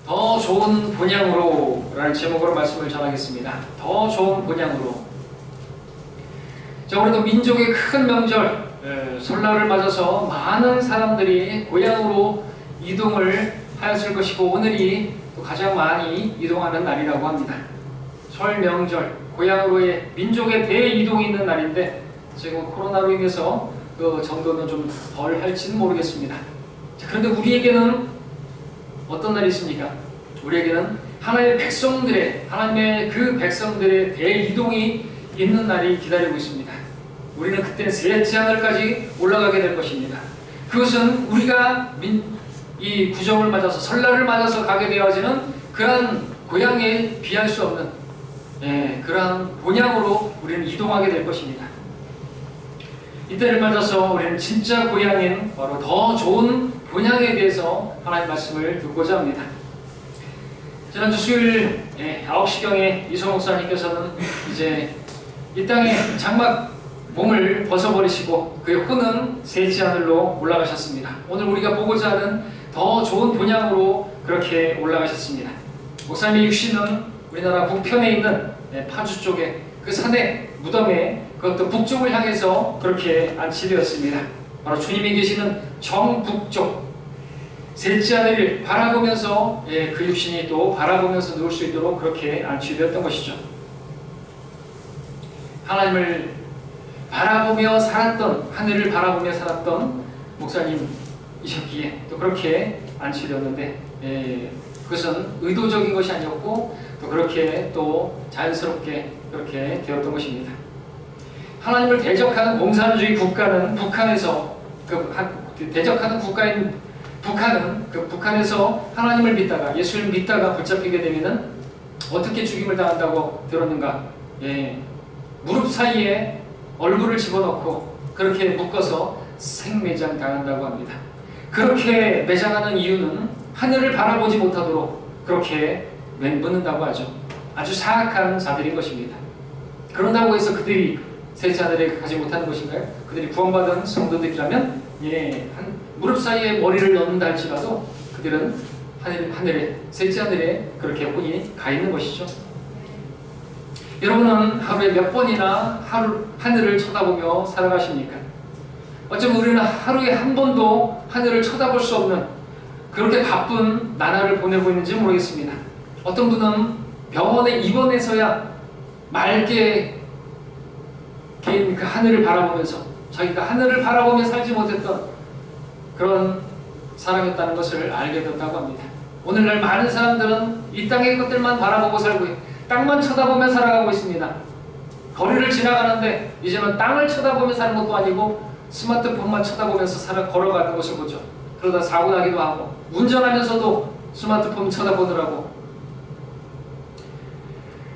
더 좋은 본향으로 라는 제목으로 말씀을 전하겠습니다. 더 좋은 본향으로. 자, 우리도 민족의 큰 명절 설날을 맞아서 많은 사람들이 고향으로 이동을 하였을 것이고, 오늘이 또 가장 많이 이동하는 날이라고 합니다. 설 명절, 고향으로의 민족의 대이동이 있는 날인데, 지금 코로나로 인해서 그 정도는 좀 덜 할지는 모르겠습니다. 자, 그런데 우리에게는 어떤 날이 있습니까? 우리에게는 하나님의 그 백성들의 대이동이 있는 날이 기다리고 있습니다. 우리는 그때 셋째 하늘까지 올라가게 될 것입니다. 그것은 우리가 이 구정을 맞아서, 설날을 맞아서 가게 되어지는 그러한 고향에 비할 수 없는 그러한 본향으로 우리는 이동하게 될 것입니다. 이때를 맞아서 우리는 진짜 고향인 바로 더 좋은 본향에 대해서 하나님의 말씀을 듣고자 합니다. 지난주 수요일 9시경에 이소 목사님께서는 이제 이 땅에 장막 몸을 벗어버리시고 그의 혼은 셋째 하늘로 올라가셨습니다. 오늘 우리가 보고자 하는 더 좋은 본향으로 그렇게 올라가셨습니다. 목사님의 육신은 우리나라 북편에 있는 파주 쪽에 그 산에 무덤에, 그것도 북쪽을 향해서 그렇게 안치되었습니다. 바로 주님이 계시는 정북쪽, 셋째 하늘을 바라보면서 그 육신이 또 바라보면서 누울 수 있도록 그렇게 안치되었던 것이죠. 하나님을 바라보며 살았던, 하늘을 바라보며 살았던 목사님이셨기에 또 그렇게 안치되었는데, 그것은 의도적인 것이 아니었고 또 그렇게 또 자연스럽게 그렇게 되었던 것입니다. 하나님을 대적하는 공산주의 국가는 북한에서, 대적하는 국가인 북한은 북한에서 하나님을 믿다가, 예수를 믿다가 붙잡히게 되면은 어떻게 죽임을 당한다고 들었는가? 무릎 사이에 얼굴을 집어넣고 그렇게 묶어서 생매장 당한다고 합니다. 그렇게 매장하는 이유는 하늘을 바라보지 못하도록 그렇게 묶는다고 하죠. 아주 사악한 자들인 것입니다. 그런다고 해서 그들이 셋째 하늘에 가지 못하는 것인가요? 그들이 구원받은 성도들이라면 무릎 사이에 머리를 넣는다 할지라도 그들은 하늘에, 셋째 하늘에 그렇게 혼이 가 있는 것이죠. 여러분은 하루에 몇 번이나 하늘을 쳐다보며 살아가십니까? 어쩌면 우리는 하루에 한 번도 하늘을 쳐다볼 수 없는 그렇게 바쁜 나날을 보내고 있는지 모르겠습니다. 어떤 분은 병원에 입원해서야 맑게 그 하늘을 바라보면서, 자기가 하늘을 바라보며 살지 못했던 그런 사람이었다는 것을 알게 됐다고 합니다. 오늘날 많은 사람들은 이 땅의 것들만 바라보고 살고, 땅만 쳐다보며 살아가고 있습니다. 거리를 지나가는데 이제는 땅을 쳐다보며 사는 것도 아니고 스마트폰만 쳐다보면서 걸어가는 것을 보죠. 그러다 사고 나기도 하고, 운전하면서도 스마트폰 쳐다보느라고.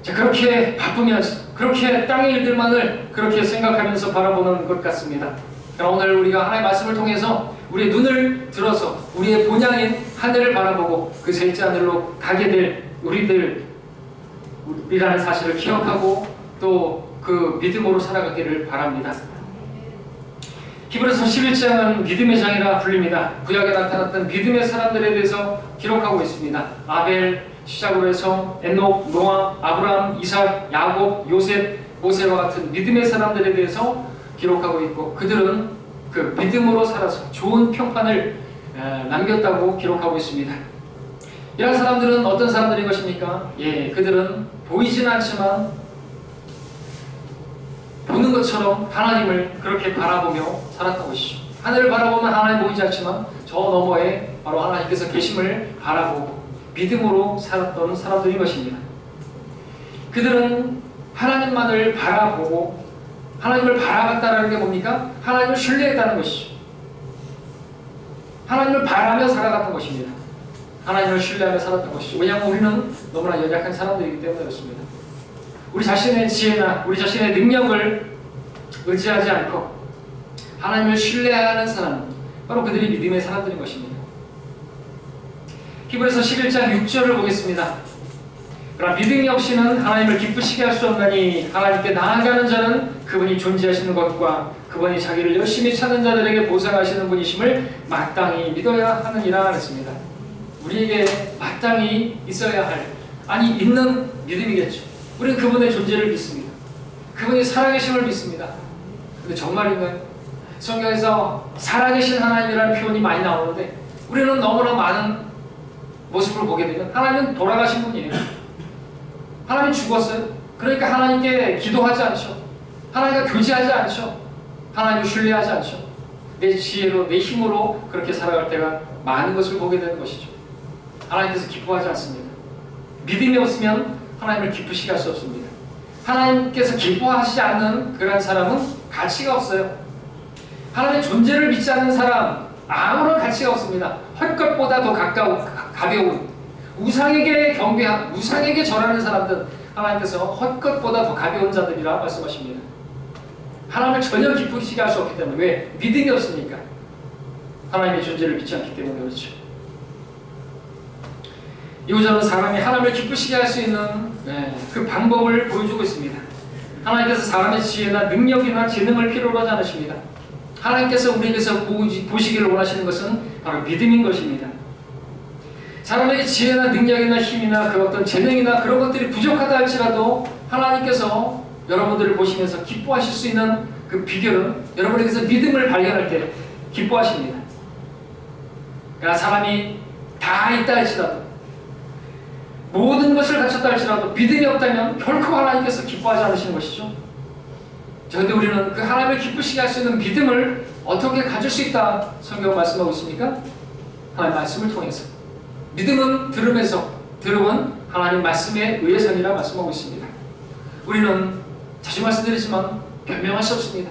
자, 그렇게 바쁘면서, 그렇게 땅의 일들만을 그렇게 생각하면서 바라보는 것 같습니다. 그러나 오늘 우리가 하나님의 말씀을 통해서 우리의 눈을 들어서 우리의 본향인 하늘을 바라보고 그 셋째 하늘로 가게 될 우리라는 사실을 기억하고 또 그 믿음으로 살아가기를 바랍니다. 히브리서 11장은 믿음의 장이라 불립니다. 구약에 나타났던 믿음의 사람들에 대해서 기록하고 있습니다. 아벨 시작으로 해서 에녹, 노아, 아브라함, 이삭, 야곱, 요셉, 모세와 같은 믿음의 사람들에 대해서 기록하고 있고, 그들은 그 믿음으로 살아서 좋은 평판을 남겼다고 기록하고 있습니다. 이런 사람들은 어떤 사람들인 것입니까? 그들은 보이지는 않지만 보는 것처럼 하나님을 그렇게 바라보며 살았던 것이죠. 하늘을 바라보면 하나님 보이지 않지만 저 너머에 바로 하나님께서 계심을 바라보고 믿음으로 살았던 사람들인 것입니다. 그들은 하나님만을 바라보고, 하나님을 바라봤다는 게 뭡니까? 하나님을 신뢰했다는 것이죠. 하나님을 바라며 살아갔던 것입니다. 하나님을 신뢰하며 살았던 것이죠. 왜냐하면 우리는 너무나 연약한 사람들이기 때문에 그렇습니다. 우리 자신의 지혜나 우리 자신의 능력을 의지하지 않고 하나님을 신뢰하는 사람, 바로 그들이 믿음의 사람들인 것입니다. 히브리서 11장 6절을 보겠습니다. 그러나 믿음이 없이는 하나님을 기쁘시게 할 수 없나니 하나님께 나아가는 자는 그분이 존재하시는 것과 그분이 자기를 열심히 찾는 자들에게 보상하시는 분이심을 마땅히 믿어야 하느니라 했습니다. 우리에게 마땅히 있어야 할, 아니 있는 믿음이겠죠. 우리는 그분의 존재를 믿습니다. 그분이 살아계심을 믿습니다. 근데 정말인가요? 성경에서 살아계신 하나님이라는 표현이 많이 나오는데 우리는 너무나 많은 모습을 보게 되면 하나님은 돌아가신 분이에요. 하나님 죽었어요. 그러니까 하나님께 기도하지 않죠. 하나님과 교제하지 않죠. 하나님을 신뢰하지 않죠. 내 지혜로 내 힘으로 그렇게 살아갈 때가 많은 것을 보게 되는 것이죠. 하나님께서 기뻐하지 않습니다. 믿음이 없으면 하나님을 기쁘시게 할 수 없습니다. 하나님께서 기뻐하시지 않는 그런 사람은 가치가 없어요. 하나님의 존재를 믿지 않는 사람 아무런 가치가 없습니다. 헐것보다 더 가벼운 우상에게 경배한 우상에게 절하는 사람들 하나님께서 헐것보다 더 가벼운 자들이라 말씀하십니다. 하나님을 전혀 기쁘시게 할 수 없기 때문에 왜? 믿음이 없으니까. 하나님의 존재를 믿지 않기 때문에 그렇죠. 이 구절은 사람이 하나님을 기쁘시게 할 수 있는 그 방법을 보여주고 있습니다. 하나님께서 사람의 지혜나 능력이나 재능을 필요로 하지 않으십니다. 하나님께서 우리에게서 보시기를 원하시는 것은 바로 믿음인 것입니다. 사람의 지혜나 능력이나 힘이나 그 어떤 재능이나 그런 것들이 부족하다 할지라도 하나님께서 여러분들을 보시면서 기뻐하실 수 있는 그 비결은 여러분에게서 믿음을 발견할 때 기뻐하십니다. 그러나 사람이 다 있다 할지라도 모든 것을 갖췄다 할지라도 믿음이 없다면 결코 하나님께서 기뻐하지 않으시는 것이죠. 그런데 우리는 그 하나님을 기쁘시게 할 수 있는 믿음을 어떻게 가질 수 있다 성경 말씀하고 있습니까? 하나님 말씀을 통해서. 믿음은 들음에서, 들음은 하나님 말씀에 의해서니라 말씀하고 있습니다. 우리는 자주 말씀드리지만 변명할 수 없습니다.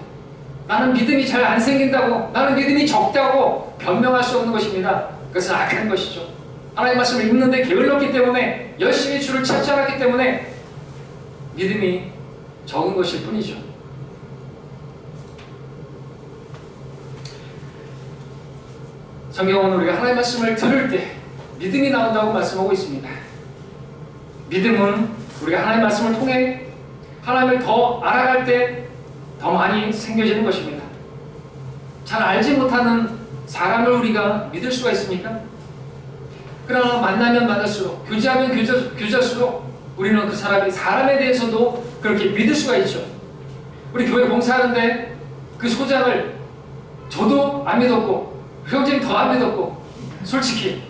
나는 믿음이 잘 안 생긴다고, 나는 믿음이 적다고 변명할 수 없는 것입니다. 그것은 악한 것이죠. 하나님 말씀을 읽는데 게을렀기 때문에, 열심히 주를 찾지 않았기 때문에 믿음이 적은 것일 뿐이죠. 성경은 우리가 하나님 말씀을 들을 때 믿음이 나온다고 말씀하고 있습니다. 믿음은 우리가 하나님 말씀을 통해 하나님을 더 알아갈 때 더 많이 생겨지는 것입니다. 잘 알지 못하는 사람을 우리가 믿을 수가 있습니까? 그러나 만나면 만날수록, 교제하면 교제할수록 우리는 그 사람에 대해서도 그렇게 믿을 수가 있죠. 우리 교회 봉사하는데 그 소장을 저도 안 믿었고 형제님 더 안 믿었고 솔직히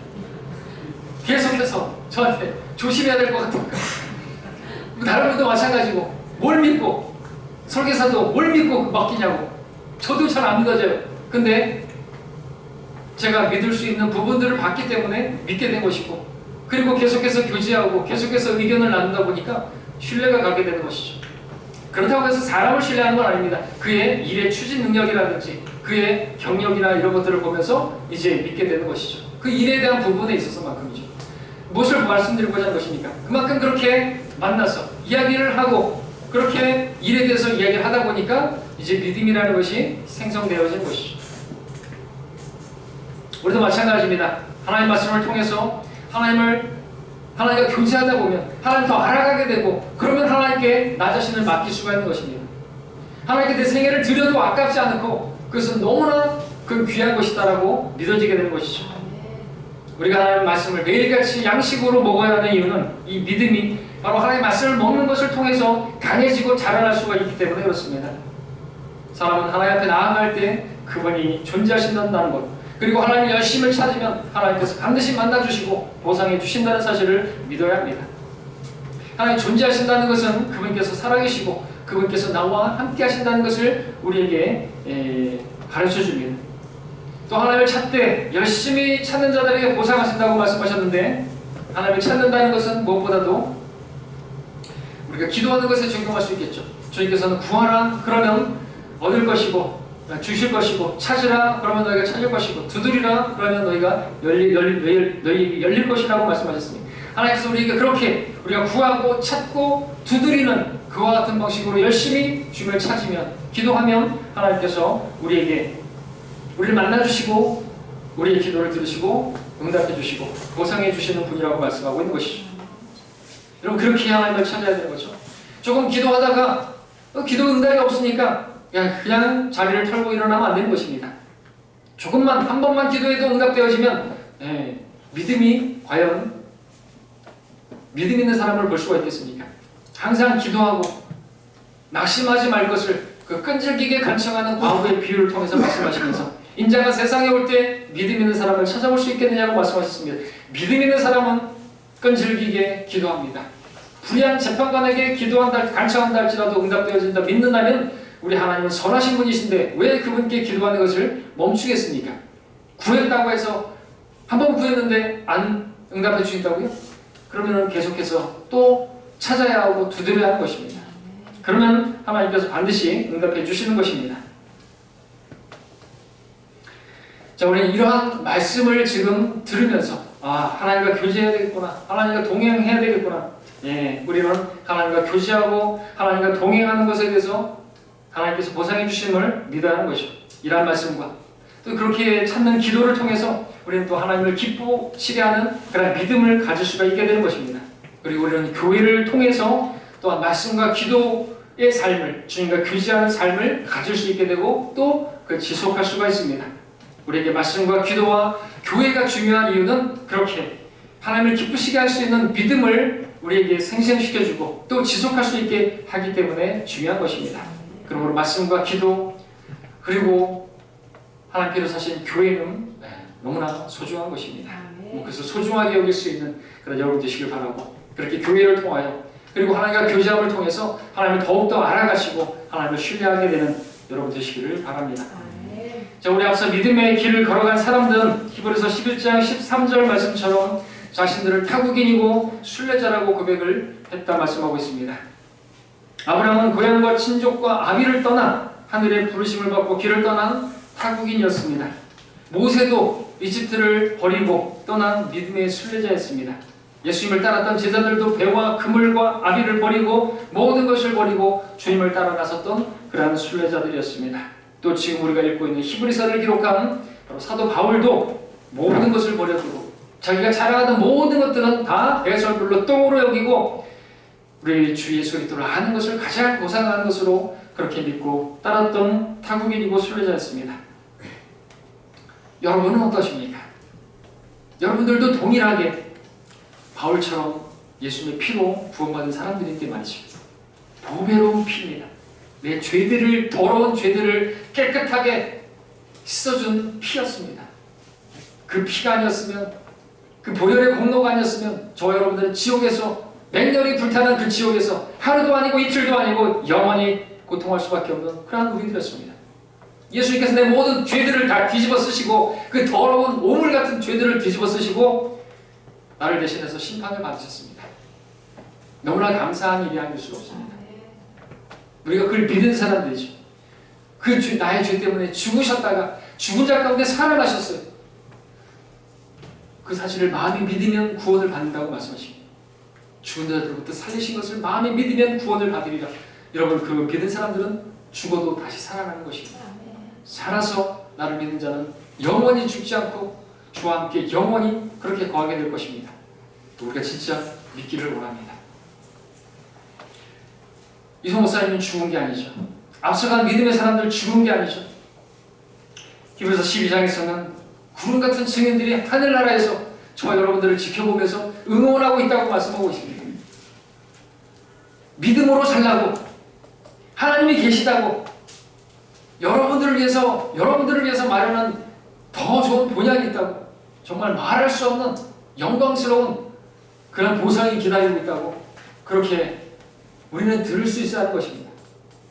계속해서 저한테 조심해야 될 것 같으니까 다른 분도 마찬가지고 뭘 믿고 설계사도 뭘 믿고 맡기냐고 저도 잘 안 믿어져요. 근데 제가 믿을 수 있는 부분들을 봤기 때문에 믿게 된 것이고 그리고 계속해서 교제하고 계속해서 의견을 나누다 보니까 신뢰가 가게 되는 것이죠. 그렇다고 해서 사람을 신뢰하는 건 아닙니다. 그의 일의 추진 능력이라든지 그의 경력이나 이런 것들을 보면서 이제 믿게 되는 것이죠. 그 일에 대한 부분에 있어서만큼이죠. 무엇을 말씀드리고자 하는 것입니까? 그만큼 그렇게 만나서 이야기를 하고 그렇게 일에 대해서 이야기를 하다 보니까 이제 믿음이라는 것이 생성되어진 것이죠. 우리도 마찬가지입니다. 하나님 말씀을 통해서 하나님과 교제하다 보면 하나님 더 알아가게 되고 그러면 하나님께 나 자신을 맡길 수가 있는 것입니다. 하나님께 내 생애를 드려도 아깝지 않고 그것은 너무나 그 귀한 것이다라고 믿어지게 되는 것이죠. 우리가 하나님의 말씀을 매일같이 양식으로 먹어야 하는 이유는 이 믿음이 바로 하나님의 말씀을 먹는 것을 통해서 강해지고 자라날 수가 있기 때문에 그렇습니다. 사람은 하나님 앞에 나아갈 때 그분이 존재하신다는 것 그리고 하나님의 열심을 찾으면 하나님께서 반드시 만나주시고 보상해 주신다는 사실을 믿어야 합니다. 하나님 존재하신다는 것은 그분께서 살아계시고 그분께서 나와 함께 하신다는 것을 우리에게 가르쳐 줍니다. 또 하나님을 찾되 열심히 찾는 자들에게 보상하신다고 말씀하셨는데 하나님을 찾는다는 것은 무엇보다도 우리가 기도하는 것에 적용할 수 있겠죠. 주님께서는 구하라 그러면 얻을 것이고 주실 것이고 찾으라 그러면 너희가 찾을 것이고 두드리라 그러면 너희가 너희에게 열릴 것이라고 말씀하셨습니다. 하나님께서 우리에게 그렇게 우리가 구하고 찾고 두드리는 그와 같은 방식으로 열심히 주님을 찾으면 기도하면 하나님께서 우리를 만나주시고 우리의 기도를 들으시고 응답해 주시고 보상해 주시는 분이라고 말씀하고 있는 것이죠. 여러분 그렇게 하나님을 찾아야 되는 거죠. 조금 기도하다가 기도 응답이 없으니까 그냥 자리를 털고 일어나면 안 되는 것입니다. 조금만 한 번만 기도해도 응답되어지면 믿음이 과연 믿음 있는 사람을 볼 수가 있겠습니까? 항상 기도하고 낙심하지 말 것을 그 끈질기게 간청하는 과부의 비유를 통해서 말씀하시면서 인자가 세상에 올 때 믿음 있는 사람을 찾아볼 수 있겠느냐고 말씀하셨습니다. 믿음 있는 사람은 끈질기게 기도합니다. 불의한 재판관에게 기도한다, 간청한다 할지라도 응답되어진다 믿는다면 우리 하나님은 선하신 분이신데 왜 그분께 기도하는 것을 멈추겠습니까? 구했다고 해서 한 번 구했는데 안 응답해 주신다고요? 그러면 계속해서 또 찾아야 하고 두드려야 하는 것입니다. 그러면 하나님께서 반드시 응답해 주시는 것입니다. 자, 우리는 이러한 말씀을 지금 들으면서 하나님과 교제해야 되겠구나, 하나님과 동행해야 되겠구나. 우리는 하나님과 교제하고 하나님과 동행하는 것에 대해서 하나님께서 보상해 주심을 믿어야 하는 것이죠. 이러한 말씀과 또 그렇게 찾는 기도를 통해서 우리는 또 하나님을 기쁘시게 하는 그런 믿음을 가질 수가 있게 되는 것입니다. 그리고 우리는 교회를 통해서 또한 말씀과 기도의 삶을, 주님과 교제하는 삶을 가질 수 있게 되고 또 그 지속할 수가 있습니다. 우리에게 말씀과 기도와 교회가 중요한 이유는 그렇게 하나님을 기쁘시게 할 수 있는 믿음을 우리에게 생생시켜주고 또 지속할 수 있게 하기 때문에 중요한 것입니다. 그러므로 말씀과 기도 그리고 하나님께서 사신 교회는 너무나 소중한 것입니다. 그래서 소중하게 여길 수 있는 그런 여러분 되시길 바라고 그렇게 교회를 통하여 그리고 하나님과 교제함을 통해서 하나님을 더욱더 알아가시고 하나님을 신뢰하게 되는 여러분 되시기를 바랍니다. 자, 우리 앞서 믿음의 길을 걸어간 사람들은 히브리서 11장 13절 말씀처럼 자신들을 타국인이고 순례자라고 고백을 했다 말씀하고 있습니다. 아브라함은 고향과 친족과 아비를 떠나 하늘의 부르심을 받고 길을 떠난 타국인이었습니다. 모세도 이집트를 버리고 떠난 믿음의 순례자였습니다. 예수님을 따랐던 제자들도 배와 그물과 아비를 버리고 모든 것을 버리고 주님을 따라 나섰던 그러한 순례자들이었습니다. 또 지금 우리가 읽고 있는 히브리서를 기록한 사도 바울도 모든 것을 버려두고 자기가 자랑하던 모든 것들은 다 배설물로 똥으로 여기고 우리 주 예수 그리스도를 아는 것을 가장 고상한 것으로 그렇게 믿고 따랐던 타국인이고 순례자였습니다. 여러분은 어떠십니까? 여러분들도 동일하게 바울처럼 예수님의 피로 구원받은 사람들인데 말이죠. 보배로운 피입니다. 내 죄들을, 더러운 죄들을 깨끗하게 씻어준 피였습니다. 그 피가 아니었으면, 그 보혈의 공로가 아니었으면 저와 여러분들은 지옥에서 맹렬히 불타는 그 지옥에서 하루도 아니고 이틀도 아니고 영원히 고통할 수밖에 없는 그러한 우리들이었습니다. 예수님께서 내 모든 죄들을 다 뒤집어 쓰시고 그 더러운 오물 같은 죄들을 뒤집어 쓰시고 나를 대신해서 심판을 받으셨습니다. 너무나 감사한 일이 아닐 수가 없습니다. 우리가 그걸 믿는 사람들이죠. 그 나의 죄 때문에 죽으셨다가 죽은 자 가운데 살아나셨어요. 그 사실을 마음이 믿으면 구원을 받는다고 말씀하십니다. 죽은 자들로부터 살리신 것을 마음이 믿으면 구원을 받으리라. 여러분, 그 믿는 사람들은 죽어도 다시 살아나는 것입니다. 살아서 나를 믿는 자는 영원히 죽지 않고 주와 함께 영원히 그렇게 거하게 될 것입니다. 우리가 진짜 믿기를 원합니다. 이성 목사님은 죽은 게 아니죠. 앞서간 믿음의 사람들 죽은 게 아니죠. 히브리서 12장에서는 구름 같은 증인들이 하늘나라에서 저와 여러분들을 지켜보면서 응원하고 있다고 말씀하고 있습니다. 믿음으로 살라고 하나님이 계시다고 여러분들을 위해서 마련한 더 좋은 본향이 있다고 정말 말할 수 없는 영광스러운 그런 보상이 기다리고 있다고 그렇게 우리는 들을 수 있어야 하는 것입니다.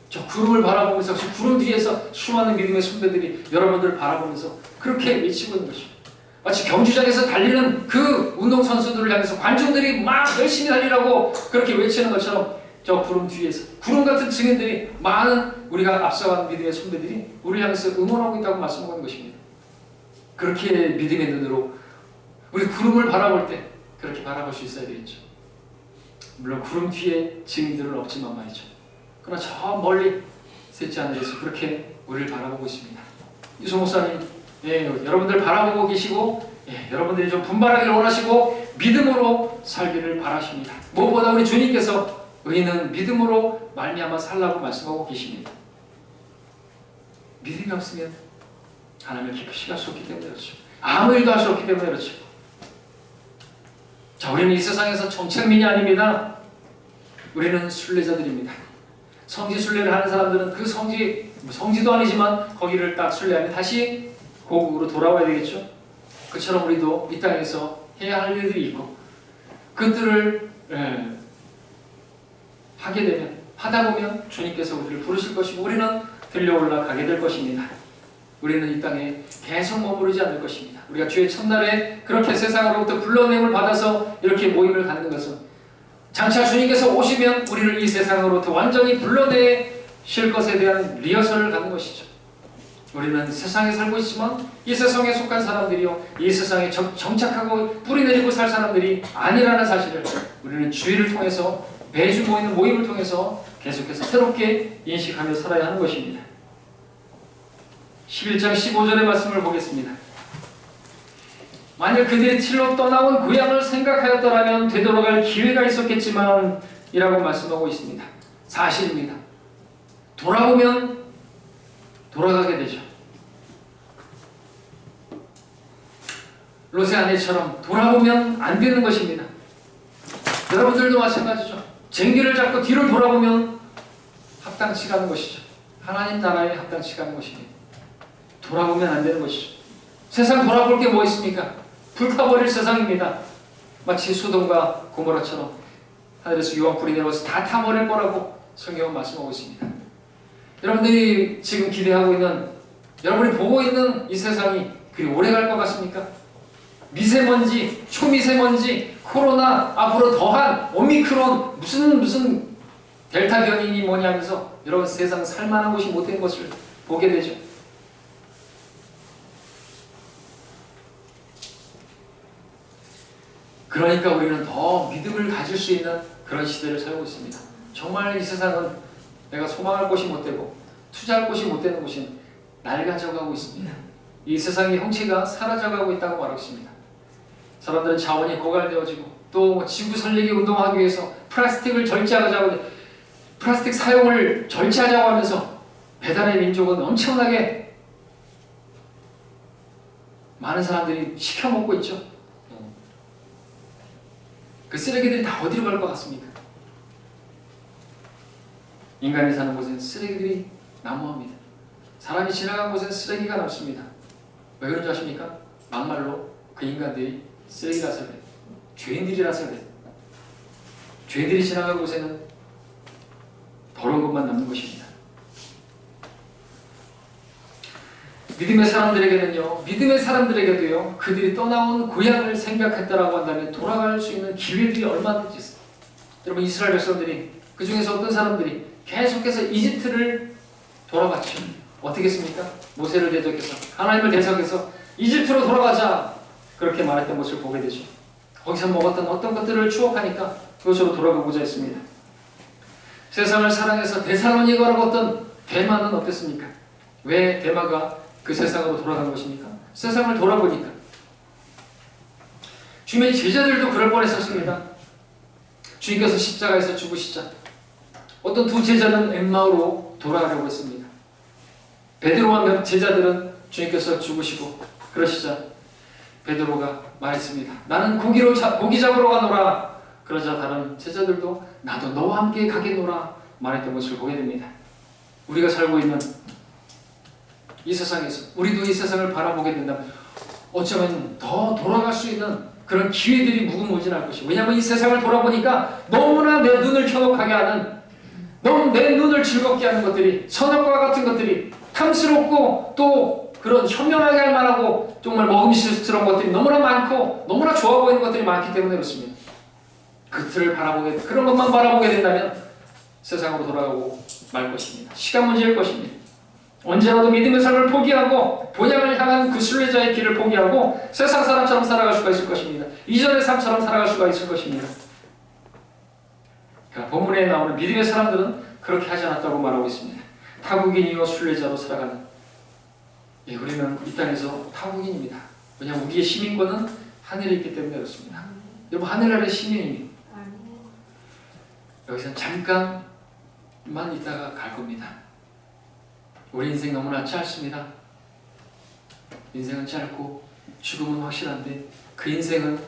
저 구름을 바라보면서 저 구름 뒤에서 수많은 믿음의 선배들이 여러분들을 바라보면서 그렇게 외치고 있는 것입니다. 마치 경주장에서 달리는 그 운동선수들을 향해서 관중들이 막 열심히 달리라고 그렇게 외치는 것처럼 저 구름 뒤에서 구름 같은 증인들이 많은 우리가 앞서간 믿음의 선배들이 우리를 향해서 응원하고 있다고 말씀하는 것입니다. 그렇게 믿음의 눈으로 우리 구름을 바라볼 때 그렇게 바라볼 수 있어야 되겠죠. 물론 구름 뒤에 증인들은 없지만 말이죠. 그러나 저 멀리 셋째 하늘에서 그렇게 우리를 바라보고 있습니다. 이소 목사님, 여러분들 바라보고 계시고 여러분들이 좀 분발하기를 원하시고 믿음으로 살기를 바라십니다. 무엇보다 우리 주님께서 의인은 믿음으로 말미암아 살라고 말씀하고 계십니다. 믿음이 없으면 하나님을 기쁘시게 할 수 없기 때문에 그렇죠. 아무 일도 할 수 없기 때문에 그렇죠. 자, 우리는 이 세상에서 정착민이 아닙니다. 우리는 순례자들입니다. 성지 순례를 하는 사람들은 그 성지도 아니지만 거기를 딱 순례하면 다시 고국으로 돌아와야 되겠죠. 그처럼 우리도 이 땅에서 해야 할 일들이 있고 그들을 하게 되면 하다 보면 주님께서 우리를 부르실 것이고 우리는 들려 올라가게 될 것입니다. 우리는 이 땅에 계속 머무르지 않을 것입니다. 우리가 주의 첫날에 그렇게 세상으로부터 불러냄을 받아서 이렇게 모임을 갖는 것은 장차 주님께서 오시면 우리를 이 세상으로부터 완전히 불러내실 것에 대한 리허설을 갖는 것이죠. 우리는 세상에 살고 있지만 이 세상에 속한 사람들이요, 이 세상에 정착하고 뿌리내리고 살 사람들이 아니라는 사실을 우리는 주의를 통해서 매주 모이는 모임을 통해서 계속해서 새롭게 인식하며 살아야 하는 것입니다. 11장 15절의 말씀을 보겠습니다. 만일 그들이 틸로 떠나온 고향을 생각하였더라면 되돌아갈 기회가 있었겠지만 이라고 말씀하고 있습니다. 사실입니다. 돌아오면 돌아가게 되죠. 롯의 아내처럼 돌아보면 안 되는 것입니다. 여러분들도 마찬가지죠. 쟁기를 잡고 뒤를 돌아보면 합당치 않은 것이죠. 하나님 나라에 합당치 않은 것입니다. 돌아보면 안 되는 것이죠. 세상 돌아볼 게 뭐 있습니까? 불타버릴 세상입니다. 마치 소돔과 고모라처럼 하늘에서 유황불이 내려와서 다 타버릴 거라고 성경은 말씀하고 있습니다. 여러분들이 지금 기대하고 있는, 여러분이 보고 있는 이 세상이 그리 오래 갈 것 같습니까? 미세먼지, 초미세먼지, 코로나, 앞으로 더한 오미크론, 무슨 델타 변이니 뭐냐 하면서 여러분 세상 살만한 곳이 못 된 것을 보게 되죠. 그러니까 우리는 더 믿음을 가질 수 있는 그런 시대를 살고 있습니다. 정말 이 세상은 내가 소망할 곳이 못 되고 투자할 곳이 못 되는 곳이 낡아져가고 있습니다. 이 세상의 형체가 사라져가고 있다고 말하고 있습니다. 사람들은 자원이 고갈되어지고 또 지구 살리기 운동하기 위해서 플라스틱을 절제하자고, 플라스틱 사용을 절제하자고 하면서 배달의 민족은 엄청나게 많은 사람들이 시켜먹고 있죠. 그 쓰레기들이 다 어디로 갈 것 같습니까? 인간이 사는 곳엔 쓰레기들이 난무합니다. 사람이 지나간 곳엔 쓰레기가 남습니다. 왜 그런지 아십니까? 막말로 그 인간들이 쓰레기라서 그래. 죄인들이라서 그래. 죄인들이 지나간 곳에는 더러운 것만 남는 것입니다. 믿음의 사람들에게는요, 믿음의 사람들에게도요, 그들이 떠나온 고향을 생각했다라고 한다면 돌아갈 수 있는 기회들이 얼마든지 있어요. 여러분, 이스라엘 백성들이, 그 중에서 어떤 사람들이 계속해서 이집트를 돌아갔죠. 어떻게 했습니까? 모세를 대적해서, 하나님을 대적해서 이집트로 돌아가자, 그렇게 말했던 것을 보게 되죠. 거기서 먹었던 어떤 것들을 추억하니까 그것으로 돌아가고자 했습니다. 세상을 사랑해서 데살로니가라고 어떤 대마는 어땠습니까? 왜 대마가 그 세상으로 돌아간 것입니까? 세상을 돌아보니까. 주님의 제자들도 그럴 뻔했었습니다. 주님께서 십자가에서 죽으시자 어떤 두 제자는 엠마오로 돌아가려고 했습니다. 베드로와 제자들은 주님께서 죽으시고 그러시자 베드로가 말했습니다. 나는 고기 잡으러 가노라. 그러자 다른 제자들도 나도 너와 함께 가겠노라 말했던 것을 보게 됩니다. 우리가 살고 있는 이 세상에서 우리도 이 세상을 바라보게 된다면 어쩌면 더 돌아갈 수 있는 그런 기회들이 무궁무진할 것이고, 왜냐하면 이 세상을 돌아보니까 너무나 내 눈을 현혹하게 하는, 너무 내 눈을 즐겁게 하는 것들이, 선악과 같은 것들이, 탐스럽고 또 그런 현명하게 할 만하고 정말 먹음직스러운 것들이 너무나 많고 너무나 좋아 보이는 것들이 많기 때문에 그렇습니다. 그런 것만 바라보게 된다면 세상으로 돌아가고 말 것입니다. 시간 문제일 것입니다. 언제라도 믿음의 삶을 포기하고 본향을 향한 그 순례자의 길을 포기하고 세상 사람처럼 살아갈 수가 있을 것입니다. 이전의 삶처럼 살아갈 수가 있을 것입니다. 그러니까 본문에 나오는 믿음의 사람들은 그렇게 하지 않았다고 말하고 있습니다. 타국인이요 순례자로 살아가는, 우리는 이 땅에서 타국인입니다. 왜냐하면 우리의 시민권은 하늘에 있기 때문에 그렇습니다. 여러분, 하늘 아래 시민입니다. 여기서는 잠깐만 있다가 갈 겁니다. 우리 인생 너무나 짧습니다. 인생은 짧고 죽음은 확실한데 그 인생은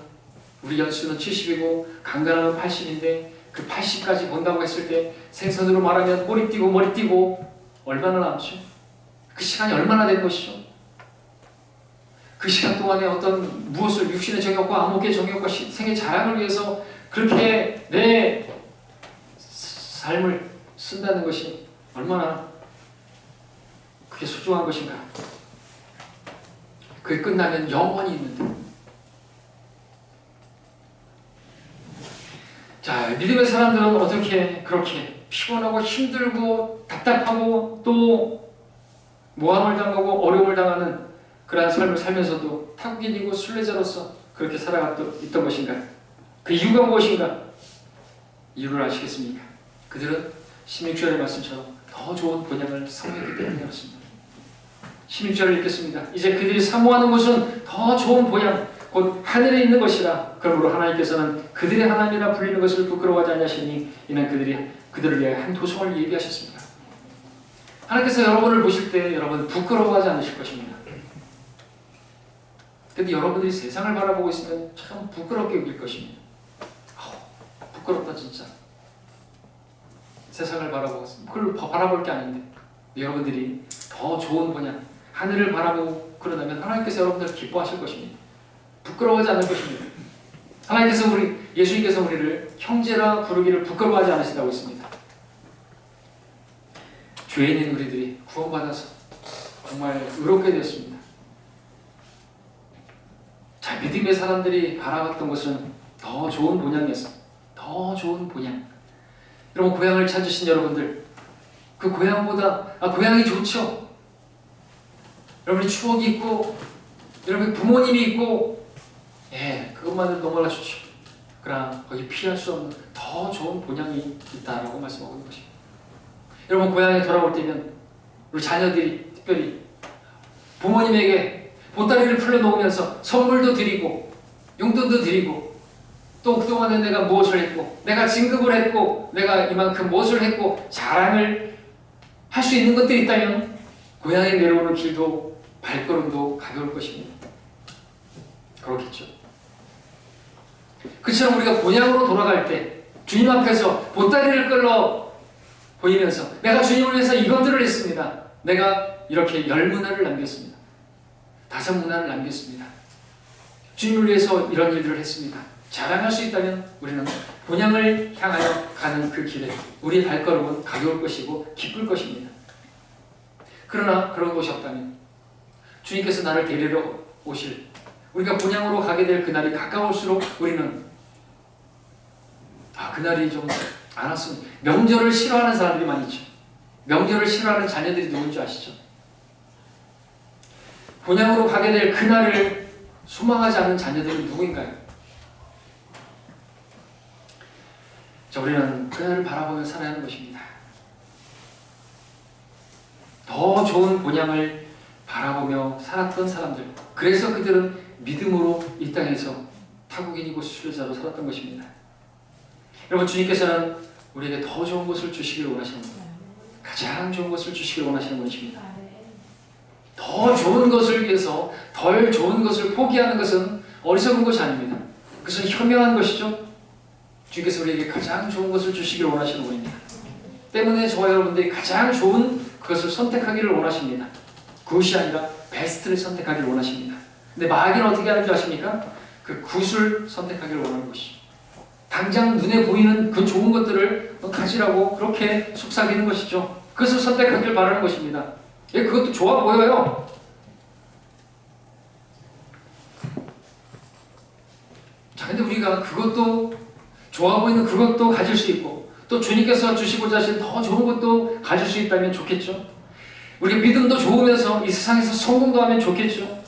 우리 연수는 70이고 강간하면 80인데 그 80까지 본다고 했을 때 생선으로 말하면 꼬리 띄고 머리 띄고 얼마나 남죠? 그 시간이 얼마나 된 것이죠? 그 시간 동안에 어떤 무엇을 육신의 정욕과 안목의 정욕과 생의 자랑을 위해서 그렇게 내 삶을 쓴다는 것이 얼마나 그게 소중한 것인가? 그게 끝나면 영원히 있는데. 자, 믿음의 사람들은 어떻게 그렇게 피곤하고 힘들고 답답하고 또 모함을 당하고 어려움을 당하는 그러한 삶을 살면서도 타국인이고 순례자로서 그렇게 살아갔던 것인가? 그 이유가 무엇인가? 이유를 아시겠습니까? 그들은 16절의 말씀처럼 더 좋은 본향을 사모했기 때문에 그렇습니다. 16절을 읽겠습니다. 이제 그들이 사모하는 것은 더 좋은 본향, 곧 하늘에 있는 것이라. 그러므로 하나님께서는 그들의 하나님이라 불리는 것을 부끄러워하지 아니하시니 이는 그들을 위하여 한 도성을 예비하셨습니다. 하나님께서 여러분을 보실 때 여러분 부끄러워하지 않으실 것입니다. 근데 여러분들이 세상을 바라보고 있으면 참 부끄럽게 여길 것입니다. 부끄럽다 진짜. 세상을 바라보고 있습니다. 그걸 바라볼 게 아닌데 여러분들이 더 좋은 본향, 하늘을 바라보고 그러다면 하나님께서 여러분들을 기뻐하실 것입니다. 부끄러워하지 않을 것입니다. 하나님께서 예수님께서 우리를 형제라 부르기를 부끄러워하지 않으신다고 했습니다. 죄인인 우리들이 구원받아서 정말 의롭게 되었습니다. 자, 믿음의 사람들이 바라봤던 것은 더 좋은 본향이었습니다. 더 좋은 본향. 여러분 고향을 찾으신 여러분들, 그 고향보다 고향이 좋죠. 여러분이 추억이 있고 여러분 부모님이 있고 그것만으로 너무나 좋죠. 그러나 거기 피할 수 없는 더 좋은 본향이 있다라고 말씀하고 있는 것입니다. 여러분 고향에 돌아올 때면 우리 자녀들이 특별히 부모님에게 보따리를 풀어놓으면서 선물도 드리고 용돈도 드리고 또 그동안에 내가 무엇을 했고 내가 진급을 했고 내가 이만큼 무엇을 했고 자랑을 할 수 있는 것들이 있다면 고향에 내려오는 길도 발걸음도 가벼울 것입니다. 그렇겠죠. 그처럼 우리가 본향으로 돌아갈 때 주님 앞에서 보따리를 끌러 보이면서 내가 주님을 위해서 이것들을 했습니다. 내가 이렇게 10문화를 남겼습니다. 5문화를 남겼습니다. 주님을 위해서 이런 일들을 했습니다. 자랑할 수 있다면 우리는 본향을 향하여 가는 그 길에 우리의 발걸음은 가벼울 것이고 기쁠 것입니다. 그러나 그런 것이 없다면 주님께서 나를 데리러 오실 우리가 본향으로 가게 될 그날이 가까울수록 우리는 그날이 좀 안 왔으면 명절을 싫어하는 사람들이 많이 있죠. 명절을 싫어하는 자녀들이 누군지 아시죠? 본향으로 가게 될 그날을 소망하지 않는 자녀들은 누구인가요? 자, 우리는 그날을 바라보며 살아야 하는 것입니다. 더 좋은 본향을 바라보며 살았던 사람들, 그래서 그들은 믿음으로 이 땅에서 타국인이고 순례자로 살았던 것입니다. 여러분 주님께서는 우리에게 더 좋은 것을 주시기를 원하시는 거예요. 가장 좋은 것을 주시기를 원하시는 분이십니다. 더 좋은 것을 위해서 덜 좋은 것을 포기하는 것은 어리석은 것이 아닙니다. 그것은 현명한 것이죠. 주님께서 우리에게 가장 좋은 것을 주시기를 원하시는 분입니다. 때문에 저와 여러분들이 가장 좋은 그것을 선택하기를 원하십니다. 굿이 아니라 베스트를 선택하기를 원하십니다. 근데 마귀는 어떻게 하는 줄 아십니까? 그 굿을 선택하기를 원하는 것이죠. 당장 눈에 보이는 그 좋은 것들을 가지라고 그렇게 속삭이는 것이죠. 그것을 선택하기를 바라는 것입니다. 그것도 좋아 보여요. 자, 근데 우리가 그것도 좋아 보이는 그것도 가질 수 있고 또 주님께서 주시고자 하신 더 좋은 것도 가질 수 있다면 좋겠죠. 우리가 믿음도 좋으면서 이 세상에서 성공도 하면 좋겠죠.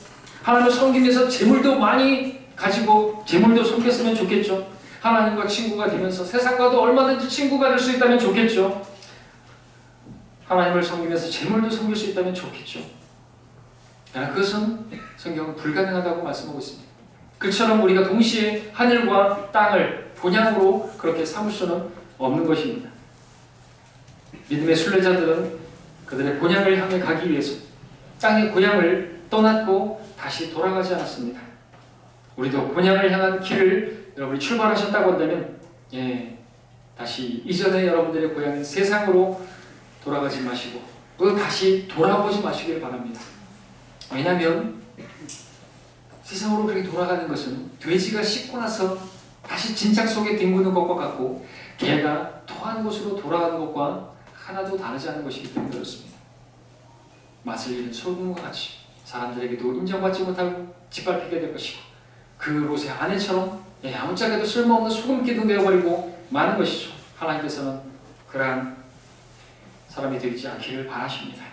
하나님을 섬기면서 재물도 많이 가지고 재물도 섬겼으면 좋겠죠. 하나님과 친구가 되면서 세상과도 얼마든지 친구가 될 수 있다면 좋겠죠. 하나님을 섬기면서 재물도 섬길 수 있다면 좋겠죠. 그것은 성경은 불가능하다고 말씀하고 있습니다. 그처럼 우리가 동시에 하늘과 땅을 본향으로 그렇게 삼을 수는 없는 것입니다. 믿음의 순례자들은 그들의 본향을 향해 가기 위해서 땅의 고향을 떠났고 다시 돌아가지 않았습니다. 우리도 본향을 향한 길을 여러분이 출발하셨다고 한다면 다시 이전에 여러분들의 고향인 세상으로 돌아가지 마시고 또 다시 돌아보지 마시길 바랍니다. 왜냐하면 세상으로 그렇게 돌아가는 것은 돼지가 씻고 나서 다시 진작 속에 뒹구는 것과 같고 개가 토한 곳으로 돌아가는 것과 하나도 다르지 않은 것이기 때문에 그렇습니다. 맛을 잃은 소금과 같이 사람들에게도 인정받지 못하고 짓밟히게 될 것이고 그 롯의 아내처럼 아무짝에도 쓸모없는 소금 기둥 되어버리고 마는 것이죠. 하나님께서는 그러한 사람이 되지 않기를 바라십니다.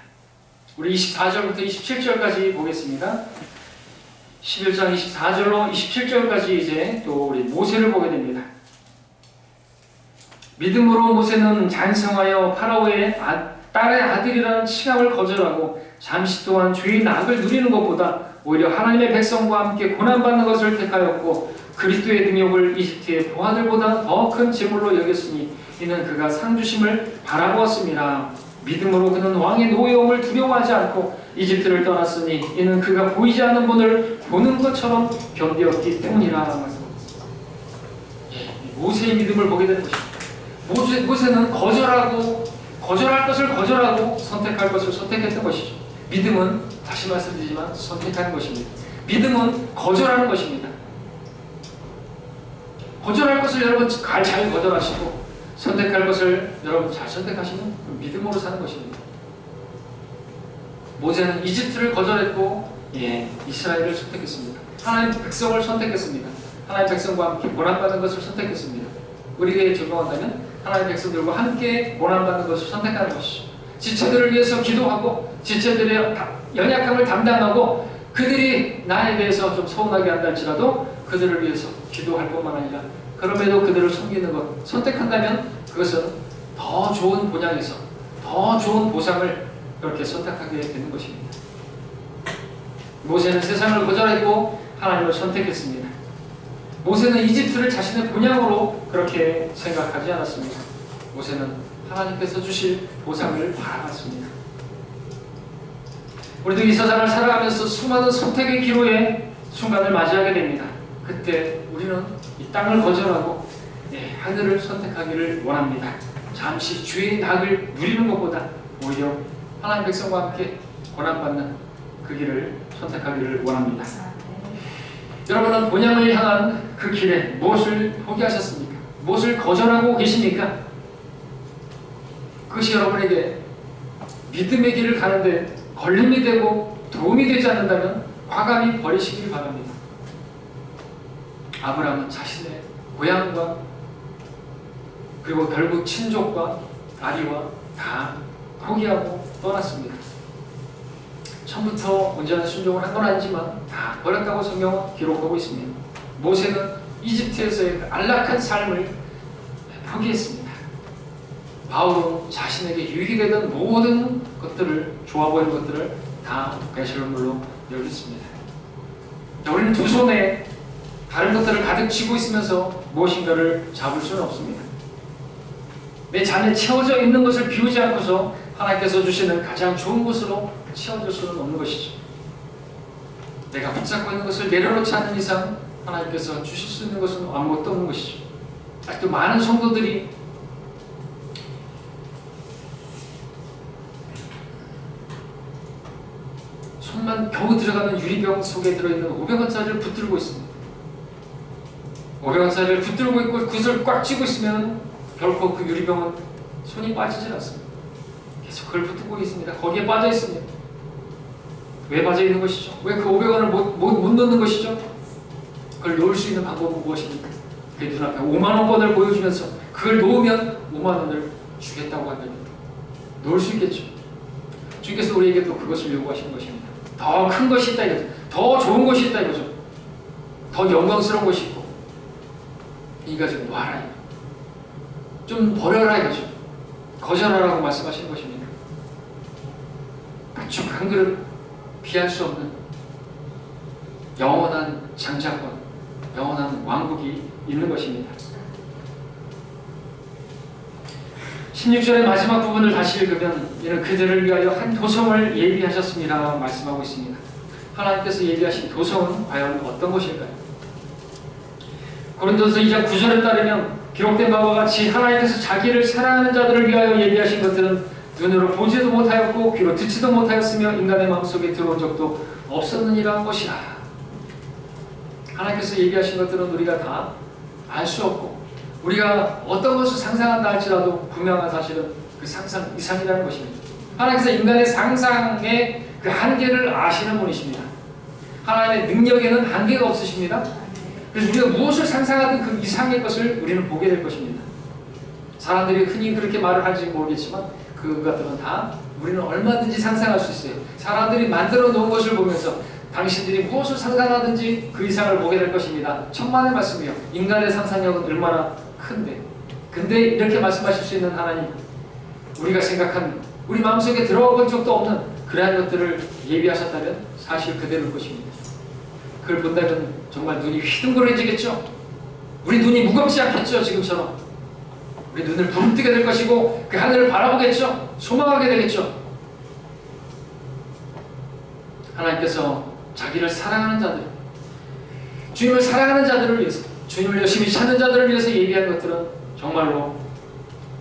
우리 24절부터 27절까지 보겠습니다. 11장 24절로 27절까지 이제 또 우리 모세를 보게 됩니다. 믿음으로 모세는 잔성하여 파라오의 딸의 아들이라는 칭함을 거절하고 잠시 동안 주의 낙을 누리는 것보다 오히려 하나님의 백성과 함께 고난받는 것을 택하였고 그리스도의 능력을 이집트의 보아들보다 더 큰 재물로 여겼으니 이는 그가 상주심을 바라보았습니다. 믿음으로 그는 왕의 노여움을 두려워하지 않고 이집트를 떠났으니 이는 그가 보이지 않는 분을 보는 것처럼 견디었기 때문이라. 모세의 믿음을 보게 되는 것입니다. 모세는 거절할 것을 거절하고 선택할 것을 선택했던 것이죠. 믿음은 다시 말씀드리지만 선택하는 것입니다. 믿음은 거절하는 것입니다. 거절할 것을 여러분 잘 거절하시고 선택할 것을 여러분 잘 선택하시면 믿음으로 사는 것입니다. 모세는 이집트를 거절했고 이스라엘을 선택했습니다. 하나님 백성을 선택했습니다. 하나님 백성과 함께 고난받는 것을 선택했습니다. 우리에게 적용한다면 하나님 백성들과 함께 고난받는 것을 선택하는 것이죠. 지체들을 위해서 기도하고 지체들의 연약함을 담당하고 그들이 나에 대해서 좀 서운하게 한다 할지라도 그들을 위해서 기도할 뿐만 아니라 그럼에도 그들을 섬기는 것 선택한다면 그것은 더 좋은 본향에서 더 좋은 보상을 그렇게 선택하게 되는 것입니다. 모세는 세상을 거절했고 하나님을 선택했습니다. 모세는 이집트를 자신의 본향으로 그렇게 생각하지 않았습니다. 모세는 하나님께서 주실 보상을 바라봤습니다. 우리도 이 세상을 살아가면서 수많은 선택의 기로에 순간을 맞이하게 됩니다. 그때 우리는 이 땅을 거절하고 하늘을 선택하기를 원합니다. 잠시 주의 낙을 누리는 것보다 오히려 하나님 백성과 함께 고난받는 그 길을 선택하기를 원합니다. 여러분은 본향을 향한 그 길에 무엇을 포기하셨습니까? 무엇을 거절하고 계십니까? 그것이 여러분에게 믿음의 길을 가는데 걸림이 되고 도움이 되지 않는다면 과감히 버리시길 바랍니다. 아브라함은 자신의 고향과 그리고 결국 친족과 아리와 다 포기하고 떠났습니다. 처음부터 온전한 순종을 한 건 아니지만 다 버렸다고 성경은 기록하고 있습니다. 모세는 이집트에서의 안락한 삶을 포기했습니다. 바울은 자신에게 유익이 되던 모든 것들을 좋아 보이는 것들을 다 배설물로 여겼습니다. 우리는 두 손에 다른 것들을 가득 쥐고 있으면서 무엇인가를 잡을 수는 없습니다. 내 잔에 채워져 있는 것을 비우지 않고서 하나님께서 주시는 가장 좋은 것으로 채워줄 수는 없는 것이죠. 내가 붙잡고 있는 것을 내려놓지 않는 이상 하나님께서 주실 수 있는 것은 아무것도 없는 것이죠. 아직도 많은 성도들이 손만 겨우 들어가는 유리병 속에 들어있는 500원짜리를 붙들고 있습니다. 500원짜리를 붙들고 있고 그것을 꽉 쥐고 있으면 결코 그 유리병은 손이 빠지질 않습니다. 계속 그걸 붙들고 있습니다. 거기에 빠져 있습니다. 왜 빠져 있는 것이죠? 왜 그 500원을 못 넣는 것이죠? 그걸 놓을 수 있는 방법은 무엇입니까? 그 눈앞에 5만원권을 보여주면서 그걸 놓으면 5만원을 주겠다고 하면 놓을 수 있겠죠. 주께서 우리에게 또 그것을 요구하시는 것입니다. 더 큰 것이 있다 이거죠. 더 좋은 것이 있다 이거죠. 더 영광스러운 것이 있고 이거 좀 놔라 이거. 좀 버려라 이거죠. 거절하라고 말씀하시는 것입니다. 쭉 한 그릇 피할 수 없는 영원한 장자권, 영원한 왕국이 있는 것입니다. 16절의 마지막 부분을 다시 읽으면 이는 그들을 위하여 한 도성을 예비하셨습니다 말씀하고 있습니다. 하나님께서 예비하신 도성은 과연 어떤 것일까요? 고린도서 2장 9절에 따르면 기록된 바와 같이 하나님께서 자기를 사랑하는 자들을 위하여 예비하신 것들은 눈으로 보지도 못하였고 귀로 듣지도 못하였으며 인간의 마음속에 들어온 적도 없었느니라 것이라. 하나님께서 예비하신 것들은 우리가 다 알 수 없고 우리가 어떤 것을 상상한다 할지라도 분명한 사실은 그 상상 이상이라는 것입니다. 하나님께서 인간의 상상의 그 한계를 아시는 분이십니다. 하나님의 능력에는 한계가 없으십니다. 그래서 우리가 무엇을 상상하든 그 이상의 것을 우리는 보게 될 것입니다. 사람들이 흔히 그렇게 말을 할지 모르겠지만 그것들은 다 우리는 얼마든지 상상할 수 있어요. 사람들이 만들어 놓은 것을 보면서 당신들이 무엇을 상상하든지 그 이상을 보게 될 것입니다. 천만의 말씀이요. 인간의 상상력은 얼마나 큰데. 근데 이렇게 말씀하실 수 있는 하나님, 우리가 생각한 우리 마음속에 들어가 본 적도 없는 그러한 것들을 예비하셨다면 사실 그대로일 것입니다. 그걸 본다면 정말 눈이 휘둥그레지겠죠. 우리 눈이 무겁지 않겠죠. 지금처럼 우리 눈을 부릅뜨게 될 것이고 그 하늘을 바라보겠죠. 소망하게 되겠죠. 하나님께서 자기를 사랑하는 자들, 주님을 사랑하는 자들을 위해서, 주님을 열심히 찾는 자들을 위해서 예비한 것들은 정말로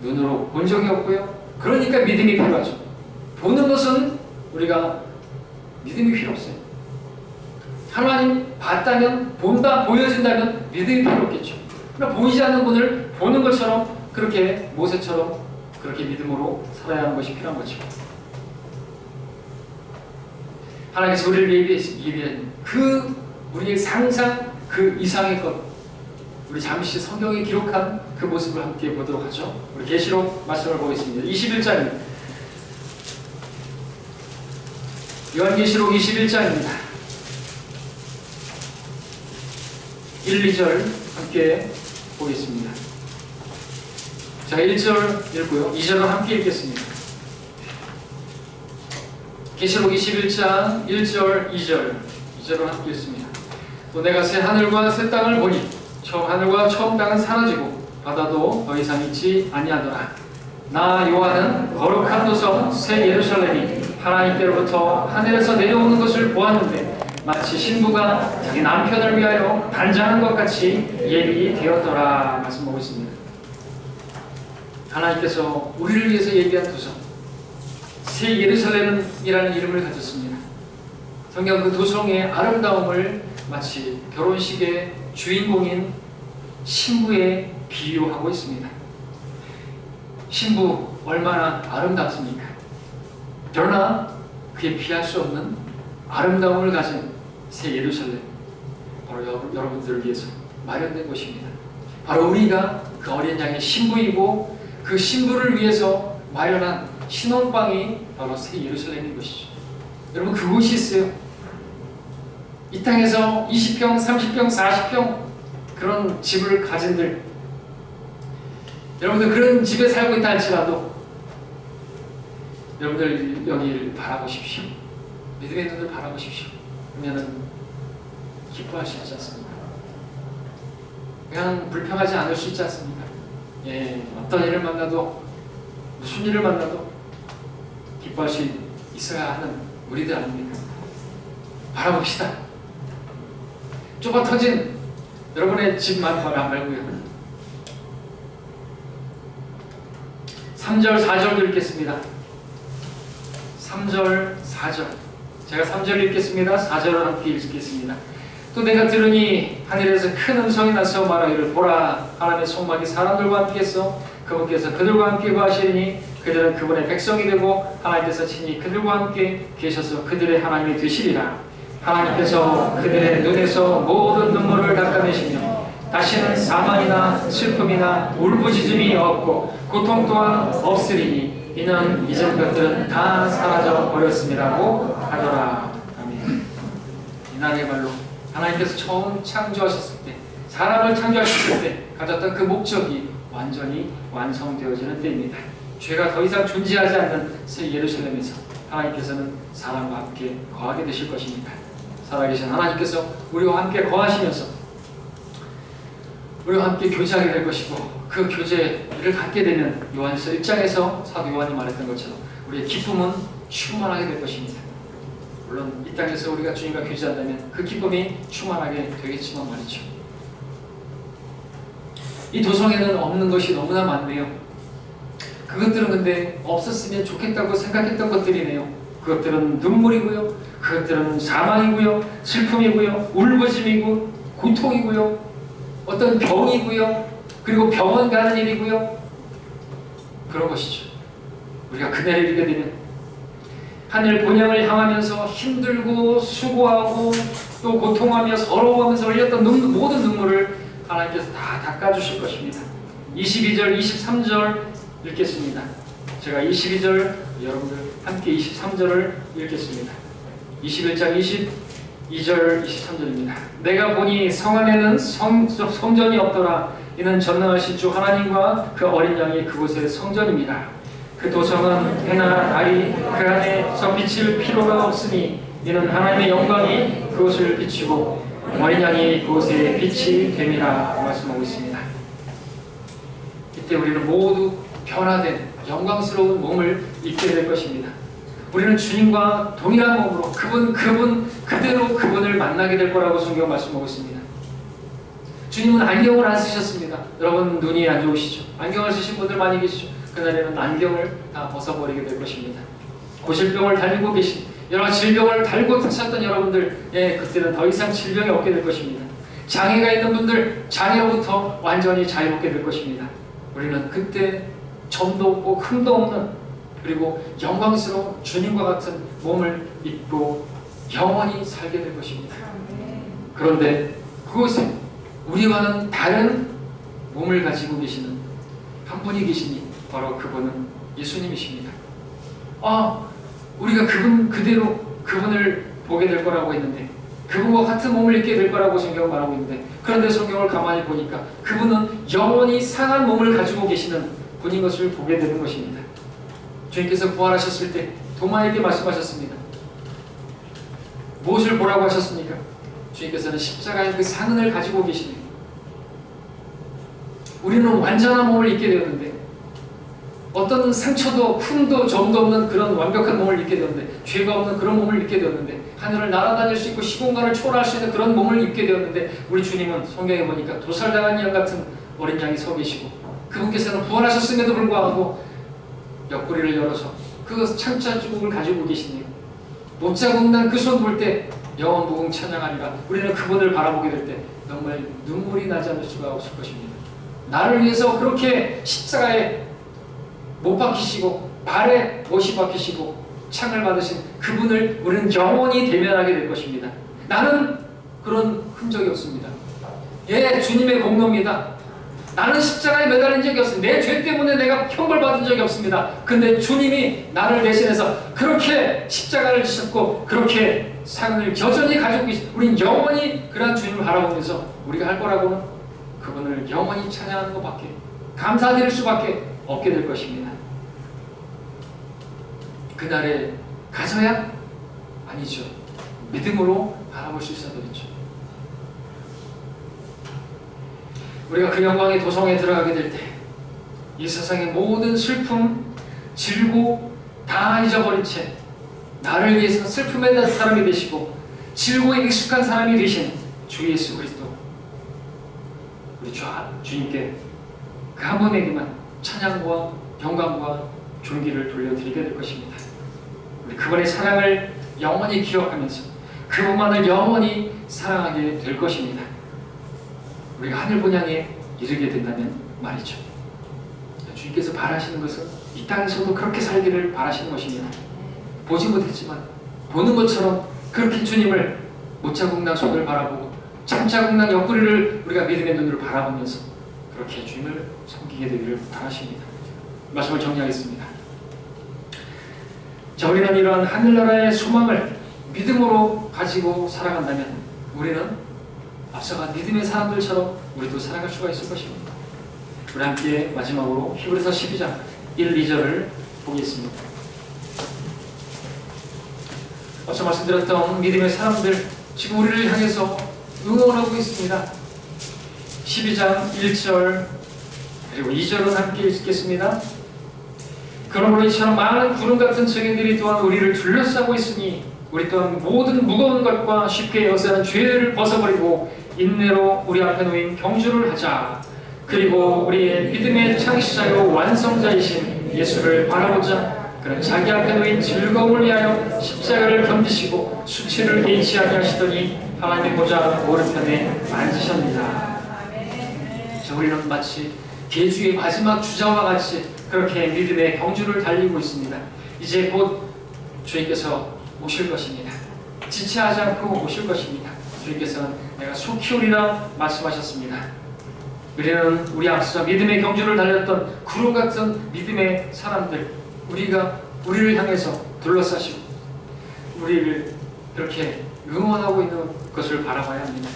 눈으로 본 적이 없고요. 그러니까 믿음이 필요하죠. 보는 것은 우리가 믿음이 필요 없어요. 하나님 봤다면, 본다, 보여진다면 믿음이 필요 없겠죠. 그러나 보이지 않는 분을 보는 것처럼 그렇게 모세처럼 그렇게 믿음으로 살아야 하는 것이 필요한 거죠. 하나님께서 우리를 예비한 그 우리의 상상 그 이상의 것, 우리 잠시 성경에 기록한 그 모습을 함께 보도록 하죠. 우리 계시록 말씀을 보겠습니다. 21장입니다. 요한계시록 21장입니다. 1, 2절 함께 보겠습니다. 자, 1절 읽고요. 2절은 함께 읽겠습니다. 계시록 21장 1절 2절을 함께 읽습니다. 또 내가 새 하늘과 새 땅을 보니 처음 하늘과 처음 땅은 사라지고 바다도 더 이상 있지 아니하더라. 나 요한은 거룩한 도성 새 예루살렘이 하나님께로부터 하늘에서 내려오는 것을 보았는데 마치 신부가 자기 남편을 위하여 단장한 것 같이 예비되었더라. 말씀하고 있습니다. 하나님께서 우리를 위해서 예비한 도성 새 예루살렘이라는 이름을 가졌습니다. 성경 그 도성의 아름다움을 마치 결혼식의 주인공인 신부에 비유하고 있습니다. 신부 얼마나 아름답습니까? 그러나 그에 비할 수 없는 아름다움을 가진 새 예루살렘, 바로 여러분들을 위해서 마련된 곳입니다. 바로 우리가 그 어린 양의 신부이고 그 신부를 위해서 마련한 신혼방이 바로 새 예루살렘인 것이죠. 여러분 그곳이 있어요. 이 땅에서 20평, 30평, 40평 그런 집을 가진들, 여러분들 그런 집에 살고 있다 할지라도 여러분들 여기를 바라보십시오. 믿음의 눈을 바라보십시오. 그러면 기뻐할 수 있지 않습니까? 그냥 불평하지 않을 수 있지 않습니까? 예, 어떤 일을 만나도 무슨 일을 만나도 기뻐할 수 있어야 하는 우리들 아닙니까? 바라봅시다. 좁아 터진 여러분의 집만 말고요. 3절, 4절도 읽겠습니다. 3절, 4절. 제가 3절 읽겠습니다. 4절을 함께 읽겠습니다. 또 내가 들으니 하늘에서 큰 음성이 나서 말하기를 보라 하나님의 성막이 사람들과 함께서 그분께서 그들과 함께 거하시리니 그들은 그분의 백성이 되고 하나님께서 친히 그들과 함께 계셔서 그들의 하나님이 되시리라. 하나님께서 그들의 눈에서 모든 눈물을 닦아내시며 다시는 사망이나 슬픔이나 울부짖음이 없고 고통 또한 없으리니 이는 이전 것들은 다 사라져 버렸음이라고 하더라. 아멘. 이날의 말로 하나님께서 처음 창조하셨을 때, 사람을 창조하셨을 때 가졌던 그 목적이 완전히 완성되어지는 때입니다. 죄가 더 이상 존재하지 않는 새 예루살렘에서 하나님께서는 사람과 함께 거하게 되실 것입니다. 살아계신 하나님께서 우리와 함께 거하시면서 우리와 함께 교제하게 될 것이고, 그 교제를 갖게 되면 요한일서 1장에서 사도 요한이 말했던 것처럼 우리의 기쁨은 충만하게 될 것입니다. 물론 이 땅에서 우리가 주님과 교제한다면 그 기쁨이 충만하게 되겠지만 말이죠. 이 도성에는 없는 것이 너무나 많네요. 그것들은 근데 없었으면 좋겠다고 생각했던 것들이네요. 그것들은 눈물이고요, 그것들은 사망이고요, 슬픔이고요, 울부짖이고 고통이고요, 어떤 병이고요, 그리고 병원 가는 일이고요, 그런 것이죠. 우리가 그날을 이르게 되면 하늘 본향을 향하면서 힘들고 수고하고 또 고통하며 서러워하면서 흘렸던 모든 눈물을 하나님께서 다 닦아주실 것입니다. 22절, 23절 읽겠습니다. 제가 22절, 여러분들 함께 23절을 읽겠습니다. 21장 22절, 23절입니다. 내가 보니 성 안에는 성전이 없더라. 이는 전능하신 주 하나님과 그 어린 양이 그곳의 성전입니다. 그 도성은 해나 달이 그 안에서 비칠 필요가 없으니 이는 하나님의 영광이 그곳을 비추고 어린 양이 그곳에 빛이 됨이라 말씀하고 있습니다. 이때 우리는 모두 변화된 영광스러운 몸을 입게 될 것입니다. 우리는 주님과 동일한 몸으로 그분 그대로 그분을 만나게 될 거라고 성경 말씀하고 있습니다. 주님은 안경을 안 쓰셨습니다. 여러분 눈이 안 좋으시죠? 안경을 쓰신 분들 많이 계시죠? 그날에는 안경을 다 벗어버리게 될 것입니다. 고질병을 달리고 계신 여러 질병을 달고 타셨던 여러분들, 그때는 더 이상 질병이 없게 될 것입니다. 장애가 있는 분들, 장애로부터 완전히 자유롭게 될 것입니다. 우리는 그때 점도 없고 흠도 없는 그리고 영광스러운 주님과 같은 몸을 입고 영원히 살게 될 것입니다. 그런데 그곳에 우리와는 다른 몸을 가지고 계시는 한 분이 계시니 바로 그분은 예수님이십니다. 우리가 그분 그대로 그분을 보게 될 거라고 했는데, 그분과 같은 몸을 입게 될 거라고 성경은 말하고 있는데, 그런데 성경을 가만히 보니까 그분은 영원히 상한 몸을 가지고 계시는 분인 것을 보게 되는 것입니다. 주님께서 부활하셨을 때 도마에게 말씀하셨습니다. 무엇을 보라고 하셨습니까? 주님께서는 십자가의 그 상흔을 가지고 계시네요. 우리는 완전한 몸을 입게 되었는데, 어떤 상처도 흠도 점도 없는 그런 완벽한 몸을 입게 되었는데, 죄가 없는 그런 몸을 입게 되었는데, 하늘을 날아다닐 수 있고 시공간을 초월할 수 있는 그런 몸을 입게 되었는데, 우리 주님은 성경에 보니까 도살당한 양 같은 어린 양이 서 계시고, 그분께서는 부활하셨음에도 불구하고 옆구리를 열어서 그 창자 주곡을 가지고 계시네요. 못자국 난 그 손 볼 때 영원 무궁 찬양하리라. 우리는 그분을 바라보게 될 때 정말 눈물이 나지 않을 수가 없을 것입니다. 나를 위해서 그렇게 십자가에 못 박히시고 발에 못이 박히시고 창을 받으신 그분을 우리는 영원히 대면하게 될 것입니다. 나는 그런 흔적이 없습니다. 주님의 공로입니다. 나는 십자가에 매달린 적이 없습니다. 내 죄 때문에 내가 형벌받은 적이 없습니다. 근데 주님이 나를 대신해서 그렇게 십자가를 지셨고 그렇게 상을 여전히 가지고 계신, 우린 영원히 그런 주님을 바라보면서 우리가 할 거라고는 그분을 영원히 찬양하는 것밖에, 감사드릴 수밖에 없게 될 것입니다. 그날에 가서야? 아니죠. 믿음으로 바라볼 수 있어야 되겠죠. 우리가 그 영광의 도성에 들어가게 될 때 이 세상의 모든 슬픔, 질고 다 잊어버린 채 나를 위해서 슬픔에 대한 사람이 되시고 질고에 익숙한 사람이 되신 주 예수 그리스도, 우리 주님께 그 한 분에게만 찬양과 영광과 존귀를 돌려드리게 될 것입니다. 우리 그분의 사랑을 영원히 기억하면서 그분만을 영원히 사랑하게 될 것입니다. 우리가 하늘 본향에 이르게 된다면 말이죠. 주님께서 바라시는 것은 이 땅에서도 그렇게 살기를 바라시는 것입니다. 보지 못했지만 보는 것처럼 그렇게 주님을 못자국난 손을 바라보고 참자국난 옆구리를 우리가 믿음의 눈으로 바라보면서 그렇게 주님을 섬기게 되기를 바라십니다. 말씀을 정리하겠습니다. 자, 우리는 이러한 하늘나라의 소망을 믿음으로 가지고 살아간다면 우리는 앞서간 믿음의 사람들처럼 우리도 살아갈 수가 있을 것입니다. 우리 함께 마지막으로 히브리서 12장 1, 2절을 보겠습니다. 앞서 말씀드렸던 믿음의 사람들, 지금 우리를 향해서 응원하고 있습니다. 12장 1절 그리고 2절은 함께 읽겠습니다. 그러므로 이처럼 많은 구름 같은 증인들이 또한 우리를 둘러싸고 있으니 우리 또한 모든 무거운 것과 쉽게 역사하는 죄를 벗어버리고 인내로 우리 앞에 놓인 경주를 하자. 그리고 우리의 믿음의 창시자요 완성자이신 예수를 바라보자. 그는 자기 앞에 놓인 즐거움을 위하여 십자가를 견디시고 수치를 개의치 아니하시더니 하나님 보좌 오른편에 앉으셨습니다. 자, 우리는 마치 계주의 마지막 주자와 같이 그렇게 믿음의 경주를 달리고 있습니다. 이제 곧 주님께서 오실 것입니다. 지체하지 않고 오실 것입니다. 주님께서는 내가 속히 오리라 말씀하셨습니다. 우리는 우리 앞서 믿음의 경주를 달렸던 구름 같은 믿음의 사람들, 우리를 향해서 둘러싸시고 우리를 그렇게 응원하고 있는 것을 바라봐야 합니다.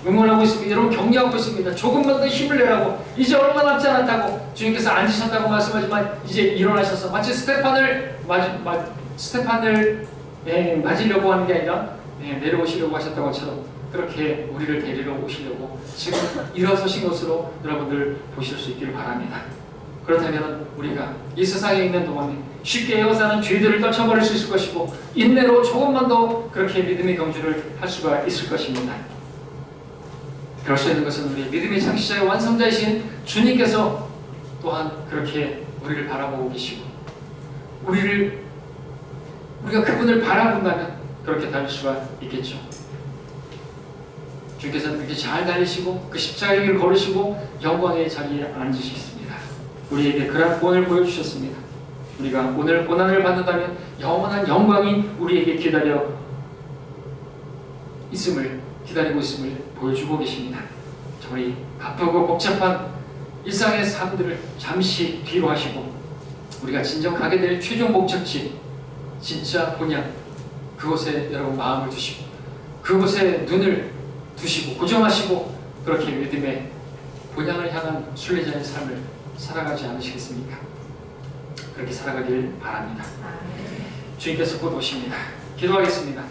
응원하고 있습니다. 여러분 격려하고 있습니다. 조금만 더 힘을 내라고. 이제 얼마 남지 않았다고. 주님께서 앉으셨다고 말씀하지만 이제 일어나셔서 마치 스테판을 맞으려고 하는 게 아니라 내려오시려고 하셨다고 처럼 그렇게 우리를 데리러 오시려고 지금 일어서신 것으로 여러분들 보실 수 있기를 바랍니다. 그렇다면 우리가 이 세상에 있는 동안에 쉽게 에워싸는 죄들을 떨쳐버릴 수 있을 것이고 인내로 조금만 더 그렇게 믿음의 경주를 할 수가 있을 것입니다. 그럴 수 있는 것은 우리 믿음의 창시자의 완성자이신 주님께서 또한 그렇게 우리를 바라보고 계시고 우리가 그분을 바라본다면 그렇게 달릴 수가 있겠죠. 주님께서는 그렇게 잘 달리시고 그 십자가의 길을 걸으시고 영광의 자리에 앉으시겠습니다. 우리에게 그런 구원을 보여주셨습니다. 우리가 오늘 고난을 받는다면 영원한 영광이 우리에게 기다리고 있음을 보여주고 계십니다. 저희 바쁘고 복잡한 일상의 삶들을 잠시 뒤로 하시고 우리가 진정 가게 될 최종 목적지, 진짜 본향, 그곳에 여러분 마음을 두시고 그곳에 눈을 두시고 고정하시고 그렇게 믿음의 본향을 향한 순례자의 삶을 살아가지 않으시겠습니까? 그렇게 살아가길 바랍니다. 주님께서 곧 오십니다. 기도하겠습니다.